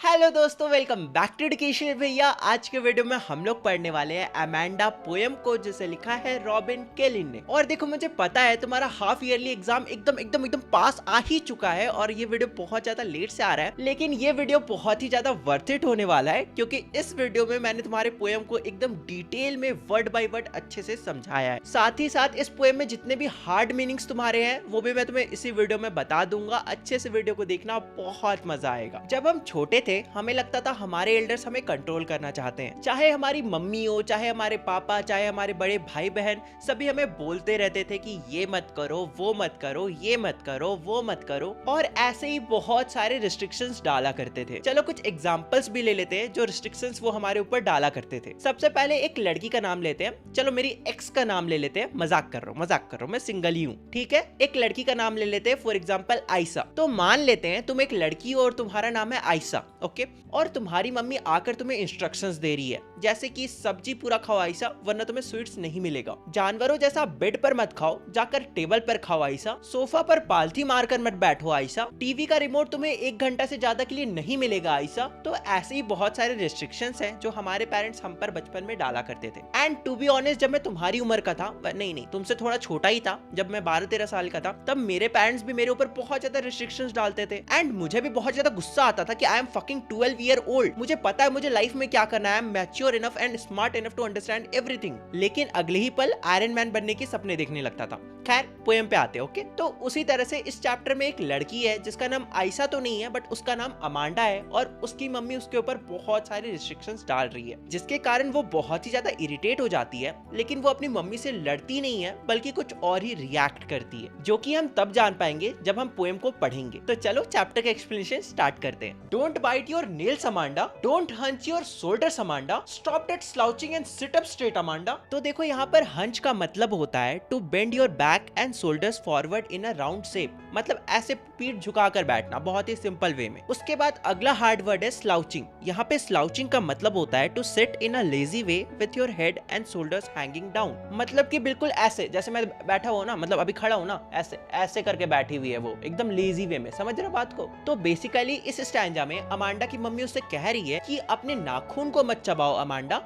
Hello दोस्तों, welcome back to education भैया। आज के वीडियो में हम लोग पढ़ने वाले हैं अमांडा पोयम को, जिसे लिखा है रॉबिन केलिन ने। और देखो, मुझे पता है तुम्हारा हाफ ईयरली एग्जाम एकदम एकदम एकदम पास आ ही चुका है और ये वीडियो बहुत ज्यादा लेट से आ रहा है, लेकिन ये वीडियो बहुत ही ज्यादा वर्थ इट होने वाला है क्योंकि इस वीडियो में मैंने तुम्हारे पोयम को एकदम डिटेल में वर्ड बाय वर्ड अच्छे से समझाया है। साथ ही साथ इस पोयम में जितने भी हार्ड मीनिंग्स तुम्हारे हैं वो भी मैं तुम्हें इसी वीडियो में बता दूंगा। अच्छे से वीडियो को देखना, बहुत मजा आएगा। जब हम छोटे थे हमें लगता था हमारे एल्डर्स हमें कंट्रोल करना चाहते हैं, चाहे हमारी मम्मी हो, चाहे हमारे पापा, चाहे हमारे बड़े भाई बहन, सभी हमें बोलते रहते थे कि ये मत करो, वो मत करो, ये मत करो, वो मत करो, और ऐसे ही बहुत सारे रिस्ट्रिक्शंस डाला करते थे। चलो कुछ एग्जांपल्स भी ले लेते हैं जो रिस्ट्रिक्शंस वो हमारे ऊपर डाला करते थे। सबसे पहले एक लड़की का नाम लेते हैं। चलो मेरी एक्स का नाम ले लेते हैं। मजाक कर रहा हूँ, मैं सिंगल ही हूँ, ठीक है। एक लड़की का नाम ले लेते हैं, फॉर एग्जाम्पल आयशा। तो मान लेते हैं तुम एक लड़की हो और तुम्हारा नाम है आयशा, ओके। और तुम्हारी मम्मी आकर तुम्हें इंस्ट्रक्शंस दे रही है, जैसे कि सब्जी पूरा खाओ आयशा, वरना तुम्हें स्वीट्स नहीं मिलेगा। जानवरों जैसा बेड पर मत खाओ, जाकर टेबल पर खाओ आयशा। सोफा पर पालथी मारकर मत बैठो आयशा। टीवी का रिमोट तुम्हें 1 घंटा से ज्यादा के लिए नहीं मिलेगा आयशा। तो ऐसे ही बहुत सारे रिस्ट्रिक्शंस हैं जो हमारे पेरेंट्स हम पर बचपन में डाला करते थे। एंड टू बी ऑनेस्ट, जब मैं तुम्हारी उम्र का था, नहीं तुमसे थोड़ा छोटा ही था, जब मैं 12-13 साल का था, तब मेरे पेरेंट्स भी मेरे ऊपर बहुत ज्यादा रिस्ट्रिक्शंस डालते थे। एंड मुझे भी बहुत ज्यादा गुस्सा आता था कि I am fucking 12 year old, मुझे पता है मुझे लाइफ में क्या करना है, mature enough and smart enough to understand everything. लेकिन अगले ही पल आयरन मैन बनने के सपने देखने लगता था। खैर, पोएम पे आते, ओके। तो उसी तरह से इस चैप्टर में एक लड़की है जिसका नाम आयशा तो नहीं है, बट उसका नाम अमांडा है, और उसकी मम्मी उसके ऊपर बहुत सारे रिस्ट्रिक्शंस डाल रही है, जिसके कारण वो बहुत ही ज्यादा इरिटेट हो जाती है। लेकिन वो अपनी मम्मी से लड़ती नहीं है, बल्कि कुछ और ही रिएक्ट करती है, जो कि हम तब जान पाएंगे जब हम पोएम को पढ़ेंगे। तो चलो चैप्टर का एक्सप्लेनेशन स्टार्ट करते हैं। Don't bite your nails Amanda, don't hunch your shoulders Amanda, stop that slouching and sit up straight Amanda. तो देखो, यहाँ पर हंच का मतलब होता है to bend your back and shoulders forward in a round shape, मतलब ऐसे पीठ झुकाकर बैठना, बहुत ही सिंपल वे में। उसके बाद अगला हार्ड वर्ड है स्लाउचिंग। यहाँ पे स्लाउचिंग का मतलब होता है to sit in a lazy way with your head and shoulders hanging down, मतलब कि बिल्कुल ऐसे जैसे मैं बैठा हुआ ना, मतलब अभी खड़ा हूँ ना, ऐसे ऐसे करके बैठी हुई है वो, एकदम लेजी वे में। समझ रहे हो बात को? तो बेसिकली इस स्टैंजा में अमांडा की मम्मी उससे कह रही है कि अपने नाखून को मत चबाओ अमांडा,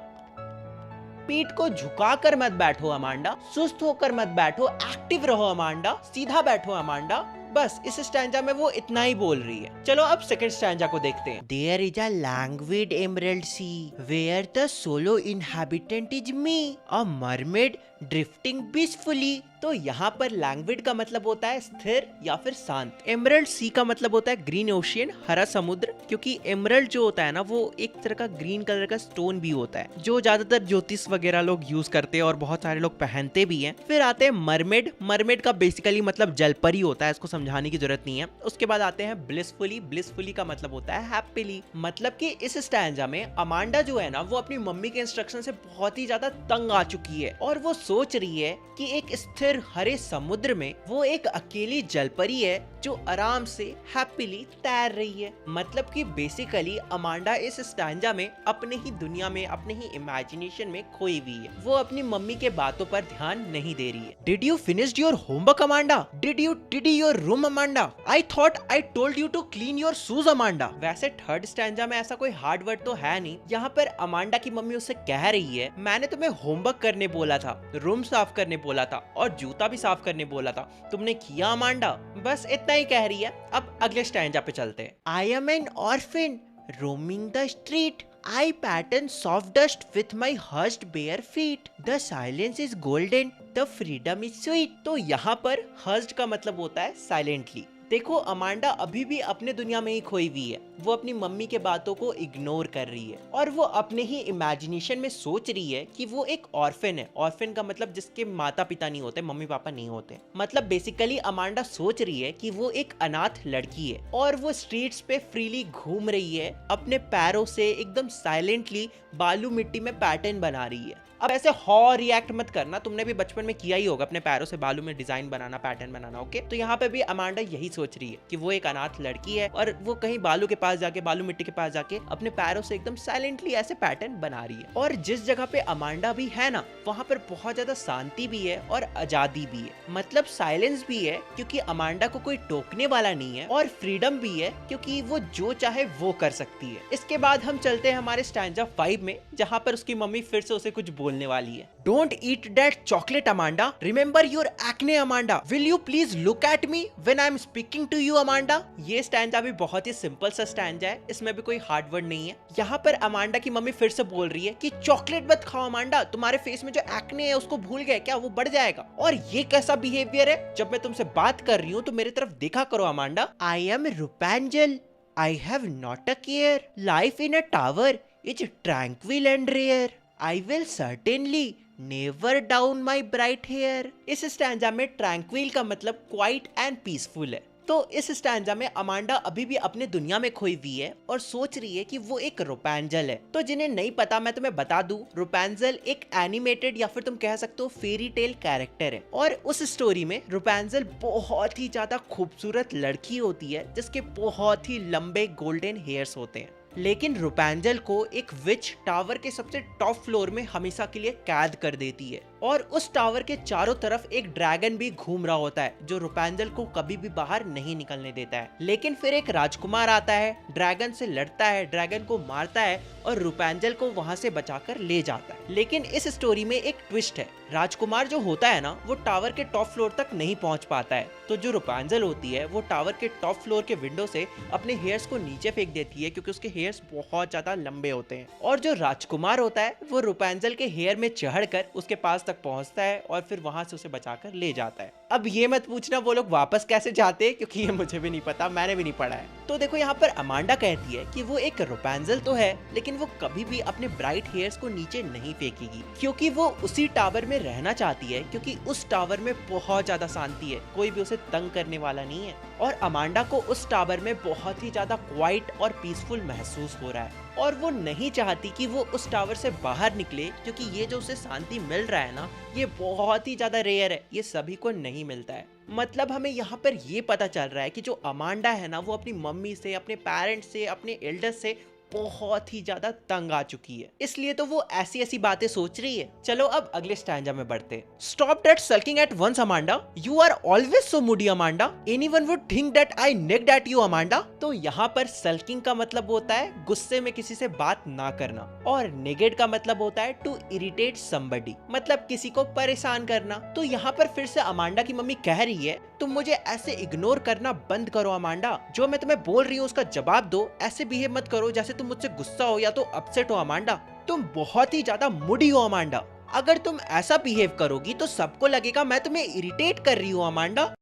पीठ को झुकाकर मत बैठो अमांडा, सुस्त होकर मत बैठो, एक्टिव रहो अमांडा, सीधा बैठो अमांडा। बस इस स्टैंजा में वो इतना ही बोल रही है। चलो अब सेकंड स्टैंजा को देखते हैं। There is a languid emerald sea where the solo inhabitant is me, a mermaid drifting peacefully। तो यहाँ पर लैंग्विड का मतलब होता है स्थिर या फिर शांत। एमरल्ड सी का मतलब होता है ग्रीन ओशियन, हरा समुद्र, क्योंकि एमरल्ड जो होता है ना, वो एक तरह का ग्रीन कलर का स्टोन भी होता है, जो ज्यादातर ज्योतिष वगैरह लोग यूज करते हैं और बहुत सारे लोग पहनते भी हैं। फिर आते हैं मरमेड। मरमेड का बेसिकली मतलब जलपरी होता है, इसको समझाने की जरूरत नहीं है। उसके बाद आते हैं ब्लिसफुली। ब्लिसफुली का मतलब होता है हैप्पीली, मतलब कि इस स्टैंजा में अमांडा जो है ना, वो अपनी मम्मी के इंस्ट्रक्शन से बहुत ही ज्यादा तंग आ चुकी है और वो सोच रही है कि एक स्थिर हरे समुद्र में वो एक अकेली जलपरी है जो आराम से हैप्पीली तैर रही है। मतलब कि बेसिकली अमांडा इस स्टैंजा में अपने ही दुनिया में, अपने ही इमेजिनेशन में खोई हुई है। वो अपनी मम्मी के बातों पर ध्यान नहीं दे रही है। Did you finished your homework Amanda? Did you tidy your room Amanda? I thought I told you to clean your shoes Amanda. वैसे थर्ड स्टैंजा में ऐसा कोई हार्ड वर्ड तो है नहीं। यहाँ पर अमांडा की मम्मी उससे कह रही है, मैंने तुम्हें होमवर्क करने बोला था, रूम साफ करने बोला था और जूता भी साफ करने बोला था, तुमने किया अमांडा? बस इतना ही कह रही है। अब अगले स्टैंजा पे चलते हैं। I am N orphan roaming the street, I pattern soft dust with my hushed bare feet. The silence is golden, the freedom is sweet. तो यहाँ पर hushed का मतलब होता है silently। देखो, अमांडा अभी भी अपने दुनिया में ही खोई हुई है। वो अपनी मम्मी के बातों को इग्नोर कर रही है और वो अपने ही इमेजिनेशन में सोच रही है कि वो एक ऑर्फन है। ऑर्फन का मतलब जिसके माता पिता नहीं होते, मम्मी पापा नहीं होते। मतलब बेसिकली अमांडा सोच रही है कि वो एक अनाथ लड़की है और वो स्ट्रीट्स पे फ्रीली घूम रही है, अपने पैरों से एकदम साइलेंटली बालू मिट्टी में पैटर्न बना रही है। अब ऐसे हॉ रिएक्ट मत करना, तुमने भी बचपन में किया ही होगा अपने पैरों से बालू में डिजाइन बनाना, पैटर्न बनाना। ओके, तो यहाँ पे भी अमांडा यही सोच रही है कि वो एक अनाथ लड़की है और वो कहीं बालू के पास जाके, बालू मिट्टी के पास जाके अपने पैरों से एकदम साइलेंटली ऐसे पैटर्न बना रही है। और जिस जगह पे अमांडा भी है ना, वहाँ पर बहुत ज्यादा शांति भी है और आजादी भी है, मतलब साइलेंस भी है क्योंकि अमांडा को कोई टोकने वाला नहीं है, और फ्रीडम भी है क्योंकि वो जो चाहे वो कर सकती है। इसके बाद हम चलते हैं हमारे स्टैंजा 5 में, जहाँ पर उसकी मम्मी फिर से उसे कुछ बोलने वाली है। Don't eat that chocolate Amanda, remember your acne Amanda, will you please look at me when I am speaking to you Amanda. ये स्टैंजा भी बहुत ही सिंपल सा स्टैंजा है, इसमें भी कोई हार्ड वर्ड नहीं है। यहाँ पर अमांडा की मम्मी फिर से बोल रही है कि चॉकलेट मत खाओ अमांडा, तुम्हारे फेस में जो एक्ने है उसको भूल गए क्या, वो बढ़ जाएगा। और ये कैसा बिहेवियर है, जब मैं तुमसे बात कर रही हूँ तो मेरी तरफ देखा करो Amanda. I am Rupanjal, I have not a care. Life in a tower is tranquil and rare. I will certainly never down my bright hair. इस स्टैंजा में tranquil का मतलब quiet and peaceful है। तो इस स्टैंजा में अमांडा अभी भी अपने दुनिया में खोई हुई है और सोच रही है कि वो एक रूपांजल है। तो जिन्हें नहीं पता मैं तुम्हें बता दूं, रूपांजल एक एनिमेटेड या फिर तुम कह सकते हो फेरी टेल कैरेक्टर है। और उस स्टोरी में रूपांजल बहुत ही ज्यादा खूबसूरत लड़की होती है जिसके बहुत ही लंबे गोल्डन हेयर्स होते हैं। लेकिन रूपांजल को एक विच टावर के सबसे टॉप फ्लोर में हमेशा के लिए कैद कर देती है, और उस टावर के चारों तरफ एक ड्रैगन भी घूम रहा होता है जो रूपांजल को कभी भी बाहर नहीं निकलने देता है। लेकिन फिर एक राजकुमार आता है, ड्रैगन से लड़ता है, ड्रैगन को मारता है और रूपांजल को वहां से बचाकर ले जाता है। लेकिन इस स्टोरी में एक ट्विस्ट है, राजकुमार जो होता है ना वो टावर के टॉप फ्लोर तक नहीं पहुंच पाता है, तो जो रूपांजल होती है वो टावर के टॉप फ्लोर के विंडो से अपने हेयर्स को नीचे फेंक देती है क्योंकि उसके हेयर्स बहुत ज्यादा लंबे होते हैं। और जो राजकुमार होता है वो रूपांजल के हेयर में चढ़कर उसके पास तक पहुंचता है और फिर वहां से उसे बचाकर ले जाता है। अब ये मत पूछना वो लोग वापस कैसे जाते हैं, क्योंकि ये मुझे भी नहीं पता, मैंने भी नहीं पढ़ा है। तो देखो यहाँ पर अमांडा कहती है कि वो एक रूपांजल तो है लेकिन वो कभी भी अपने ब्राइट हेयर्स को नीचे नहीं फेंकेगी, क्योंकि वो उसी टावर में रहना चाहती है, क्योंकि उस टावर में बहुत ज्यादा शांति है, कोई भी उसे तंग करने वाला नहीं है। और अमांडा को उस टावर में बहुत ही ज्यादा क्वाइट और पीसफुल महसूस हो रहा है, और वो नहीं चाहती कि वो उस टावर से बाहर निकले, क्योंकि ये जो उसे शांति मिल रहा है ना ये बहुत ही ज्यादा रेयर है, ये सभी को नहीं मिलता है। मतलब हमें यहाँ पर ये पता चल रहा है कि जो अमांडा है ना वो अपनी मम्मी से, अपने पेरेंट्स से, अपने एल्डर्स से बहुत ही ज्यादा तंग आ चुकी है, इसलिए तो वो ऐसी ऐसी बातें सोच रही है। चलो अब अगले स्टैंजा में बढ़ते हैं। Stop that sulking at once Amanda, you are always so moody Amanda, anyone would think that I nagged at you Amanda. तो यहाँ पर सल्किंग का मतलब होता है गुस्से में किसी से बात ना करना, और नेगेट का मतलब होता है टू इरिटेट समबडी, मतलब किसी को परेशान करना। तो यहाँ पर फिर से अमांडा की मम्मी कह रही है तुम मुझे ऐसे इग्नोर करना बंद करो अमांडा, जो मैं तुम्हें बोल रही हूँ उसका जवाब दो, ऐसे बिहेव मत करो जैसे तुम मुझसे गुस्सा हो या तो अपसेट हो अमांडा, तुम बहुत ही ज्यादा मूडी हो अमांडा, अगर तुम ऐसा बिहेव करोगी तो सबको लगेगा मैं तुम्हें इरिटेट कर रही हूँ अमांडा।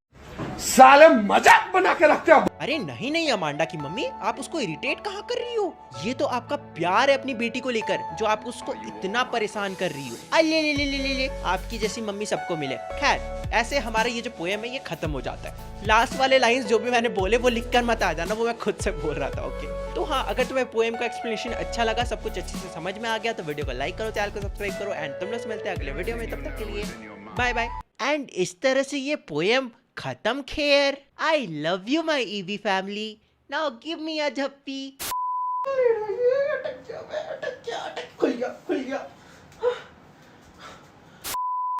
साले मजाक बना के रखते हो। अरे नहीं नहीं अमांडा की मम्मी, आप उसको इरिटेट कहाँ कर रही हो, ये तो आपका प्यार है अपनी बेटी को लेकर जो आप उसको इतना परेशान कर रही हो। अले ले ले ले ले ले, आपकी जैसी मम्मी सबको मिले। खैर ऐसे हमारा ये जो पोएम है ये खत्म हो जाता है। लास्ट वाले लाइंस जो भी मैंने बोले वो लिख कर मत आ जाना, वो मैं खुद से बोल रहा था। ओके, तो हाँ, अगर तुम्हें पोएम का एक्सप्लेनेशन अच्छा लगा, सब कुछ अच्छे से समझ में आ गया तो वीडियो को लाइक करो, चैनल को सब्सक्राइब करो, एंड तुम लोग से मिलते हैं अगले वीडियो में, तब तक के लिए बाय बाय। एंड इस तरह से ये पोएम खत्म। खैर, I love you my EV family, now give me a झप्पी। अटक जा, खुल गया।